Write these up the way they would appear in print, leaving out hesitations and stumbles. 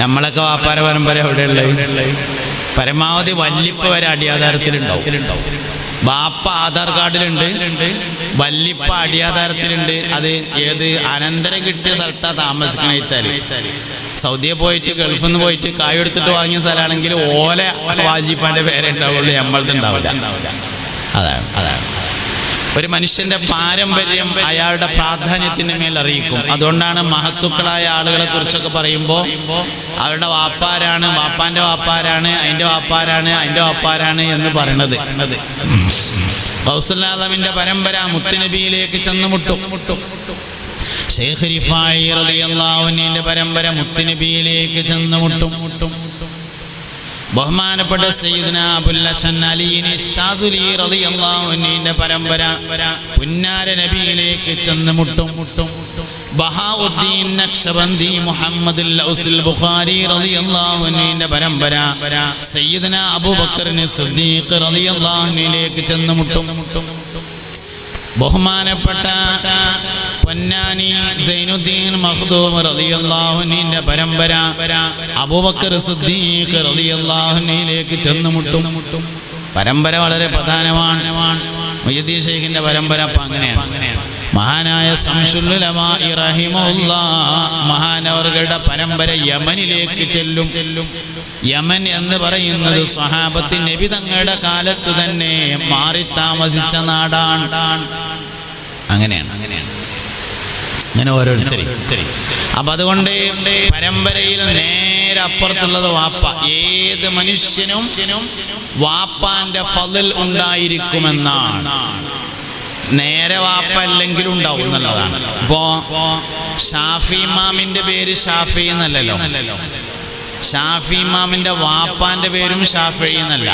നമ്മളൊക്കെ വാപ്പാര പരമ്പര എവിടെയുള്ളത്? പരമാവധി വല്ലിപ്പ വരെ അടിയാധാരത്തിലുണ്ടാവും. ബാപ്പ ആധാർ കാർഡിലുണ്ട്, വല്ലിപ്പ അടിയാധാരത്തിലുണ്ട്. അത് ഏത് അനന്തരം കിട്ടിയ സ്ഥലത്താണ് താമസിക്കണ വെച്ചാൽ സൗദിയെ പോയിട്ട് ഗൾഫിൽ നിന്ന് പോയിട്ട് കായ് എടുത്തിട്ട് വാങ്ങിയ സ്ഥലമാണെങ്കിൽ ഓലെ വാജിപ്പാൻ്റെ പേരെ ഉണ്ടാവുള്ളൂ, നമ്മളത് ഉണ്ടാവില്ല. അതാണ് ഒരു മനുഷ്യന്റെ പാരമ്പര്യം അയാളുടെ പ്രാധാന്യത്തിന് മേൽ അറിയിക്കും. അതുകൊണ്ടാണ് മഹത്തുക്കളായ ആളുകളെ കുറിച്ചൊക്കെ പറയുമ്പോൾ അവരുടെ വാപ്പാരാണ്, വാപ്പാന്റെ വാപ്പാരാണ്, അതിന്റെ വാപ്പാരാണ്, അതിന്റെ വാപ്പാരാണ് എന്ന് പറയുന്നത്. ഗൗസുൽ ആദമിന്റെ പരമ്പര മുത്തുനബിയിലേക്ക് ചെന്നുമുട്ടും. ശൈഖ് റിഫായി റളിയല്ലാഹു അൻഹുവിന്റെ പരമ്പര മുത്തുനബിയിലേക്ക് ചെന്നുമുട്ടും. ബഹുമാനപ്പെട്ട സയ്യിദുനാ അബുൽ ഹസൻ അലി ശാദുലി റളിയല്ലാഹു അൻഹുവിന്റെ പരമ്പര പുന്നാര നബിയിലേക്ക് ചെന്നുമുട്ടും. ബഹാഉദ്ദീൻ നഖ്ശബന്ദി മുഹമ്മദുൽ ഔസുൽ ബുഖാരി റളിയല്ലാഹു അൻഹുവിന്റെ പരമ്പര സയ്യിദുനാ അബൂബക്കർ സിദ്ദീഖ് റളിയല്ലാഹു അൻഹുവിലേക്ക് ചെന്നുമുട്ടും. ബഹുമാനപ്പെട്ട പൊന്നാനി സൈനുദ്ദീൻ മഖ്ദൂം റളിയല്ലാഹു അൻഹുവിന്റെ പരമ്പര അബൂബക്കർ സിദ്ദീഖ് റളിയല്ലാഹു അൻഹുവിലേക്ക് ചെന്നുമുട്ടും. പരമ്പര വളരെ പ്രധാനമാണ്. മുഹ്യിദ്ദീൻ ശൈഖിന്റെ പരമ്പര അപ്പം അങ്ങനെയാണ്. മഹാനായ ശംസുൽ ഉലമാ റഹിമഹുല്ലാഹ് മഹാനവറുകളുടെ പരമ്പര യമനിലേക്ക് ചെല്ലും. യമൻ എന്ന് പറയുന്നത് സ്വഹാബത്ത് നബി തങ്ങളുടെ കാലത്ത് തന്നെ മാറി താമസിച്ച നാടാണ്. അങ്ങനെയാണ് അങ്ങനെ ഓരോരുത്തരും. അപ്പൊ അതുകൊണ്ട് പരമ്പരയിൽ നേരെ അപ്പുറത്തുള്ളത് വാപ്പ. ഏത് മനുഷ്യനും വാപ്പാന്റെ ഫളൽ ഉണ്ടായിരിക്കുമെന്നാണ്. നേരെ വാപ്പ അല്ലെങ്കിലും ഉണ്ടാവും എന്നുള്ളതാണ്. ഇപ്പോ ഷാഫി ഇമാമിന്റെ പേര് ഷാഫി എന്നല്ലല്ലോ, ഷാഫി ഇമാമിന്റെ വാപ്പാന്റെ പേരും ഷാഫി എന്നല്ല.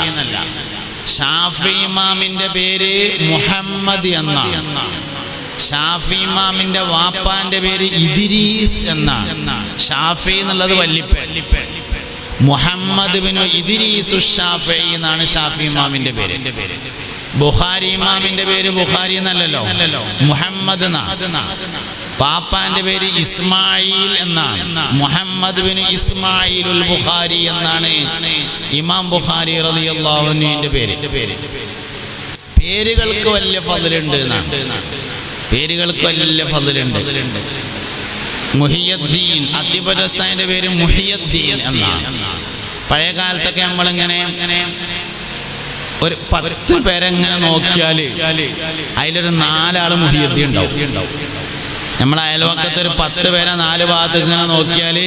ഷാഫി ഇമാമിന്റെ പേര് മുഹമ്മദ് എന്നാണ്. ഷാഫി ഇമാമിന്റെ വാപ്പാന്റെ പേര് ഇദ്രീസ് എന്നാണ്. ഷാഫി എന്നുള്ളത് വല്ലിപ്പ. മുഹമ്മദ് ബിനു ഇദ്രീസു ഷാഫി എന്നാണ് ഷാഫി ഇമാമിന്റെ പേര്. ബുഖാരി ഇമാമിന്റെ പേര് ബുഖാരി എന്നല്ലല്ലോ, മുഹമ്മദ് എന്നാണ്. പാപ്പാന്റെ പേര് ഇസ്മായിൽ എന്നാണ്. മുഹമ്മദ് ബിൻ ഇസ്മായിലുൽ ബുഖാരി എന്നാണ് ഇമാം ബുഖാരി റളിയല്ലാഹു അൻഹുവിന്റെ പേര്. പേരുകൾക്ക് വലിയ ഫളലുണ്ട് എന്നാണ്. പേരുകൾക്ക് വലിയ ഫളലുണ്ട്. മുഹിയുദ്ദീൻ അത്തിപുരസ്ഥാന്റെ പേര് മുഹിയുദ്ദീൻ എന്നാണ്. പഴയ കാലത്തൊക്കെ നമ്മളിങ്ങനെ ഒരു 10 പേരെങ്ങനെ നോക്കിയാൽ അതിലൊരു 4 ആള് മുഹിയുദ്ദീൻ ഉണ്ടാവും. നമ്മളെ അയൽവക്കത്ത് ഒരു 10 പേരെ 4 ഭാഗത്ത് ഇങ്ങനെ നോക്കിയാൽ